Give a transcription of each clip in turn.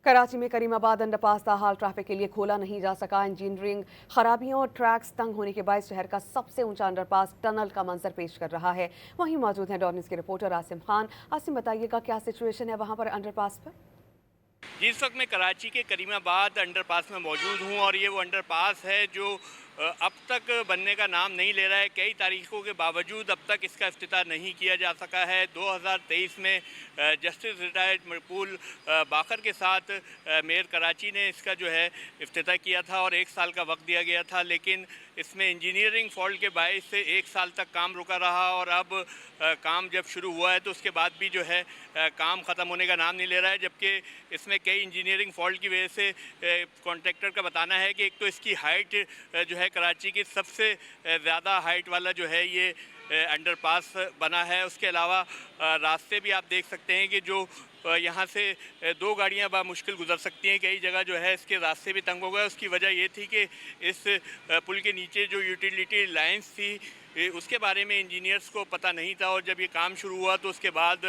कराची में Karimabad underpass ताहाल traffic के लिए खोला नहीं जा सका। इंजीनियरिंग खराबियों और ट्रैक्स तंग होने के बाद शहर का सबसे ऊंचा अंडरपास टनल का मंजर पेश कर रहा है। वहीं मौजूद हैं डॉन न्यूज़ के रिपोर्टर आसिम खान। आसिम, बताइएगा क्या सिचुएशन है वहां पर अंडरपास पर? जी, इस वक्त मैं कराची के करीमाबाद अंडरपास में मौजूद हूँ और ये वो अंडरपास है जो अब तक बनने का नाम नहीं ले रहा है। कई तारीखों के बावजूद अब तक इसका इफ्तिताह नहीं किया जा सका है। 2023 में जस्टिस रिटायर्ड मकबूल बाकर के साथ मेयर कराची ने इसका जो है इफ्तिताह किया था और 1 साल का वक्त दिया गया था, लेकिन इसमें इंजीनियरिंग फॉल्ट के बायस से 1 साल तक काम रुका रहा और अब काम जब शुरू हुआ है तो उसके बाद भी जो है काम ख़त्म होने का नाम नहीं ले रहा है। जबकि इसमें कई इंजीनियरिंग फॉल्ट की वजह से कॉन्ट्रैक्टर का बताना है कि एक तो इसकी हाइट जो है कराची की सबसे ज़्यादा हाइट वाला जो है ये अंडरपास बना है। उसके अलावा रास्ते भी आप देख सकते हैं कि जो यहाँ से 2 गाड़ियाँ बामुश्किल गुजर सकती हैं। कई जगह जो है इसके रास्ते भी तंग हो गए। उसकी वजह ये थी कि इस पुल के नीचे जो यूटिलिटी लाइंस थी उसके बारे में इंजीनियर्स को पता नहीं था और जब ये काम शुरू हुआ तो उसके बाद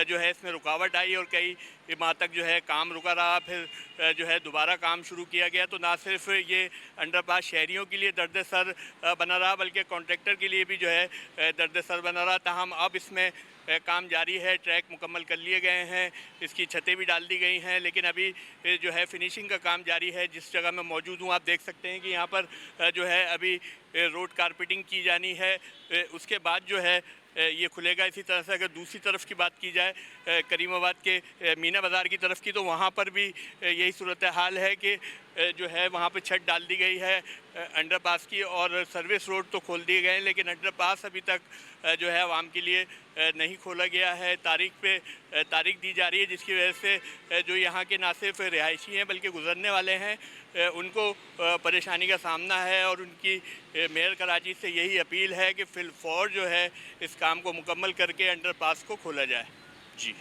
जो है इसमें रुकावट आई और कई माह तक जो है काम रुका रहा। फिर जो है दोबारा काम शुरू किया गया। तो ना सिर्फ ये अंडरपास शहरियों के लिए दर्द सर बना रहा बल्कि कॉन्ट्रैक्टर के लिए भी जो है दर्द सर बना रहा। ताहम अब इसमें काम जारी है। ट्रैक मुकम्मल कर लिए गए हैं, इसकी छतें भी डाल दी गई हैं, लेकिन अभी जो है फिनिशिंग का काम जारी है। जिस जगह मैं मौजूद हूँ आप देख सकते हैं कि यहाँ पर जो है अभी रोड कारपेटिंग की जानी है। उसके बाद जो है ये खुलेगा। इसी तरह से अगर दूसरी तरफ की बात की जाए करीमाबाद के मीना बाज़ार की तरफ की, तो वहाँ पर भी यही सूरत हाल है कि जो है वहाँ पे छत डाल दी गई है अंडरपास की और सर्विस रोड तो खोल दिए गए हैं, लेकिन अंडरपास अभी तक जो है आवाम के लिए नहीं खोला गया है। तारीख पे तारीख दी जा रही है, जिसकी वजह से जो यहाँ के ना सिर्फ रिहायशी हैं बल्कि गुजरने वाले हैं उनको परेशानी का सामना है। और उनकी मेयर कराची से यही अपील है कि फिलफौर जो है इस काम को मुकम्मल करके अंडरपास को खोला जाए।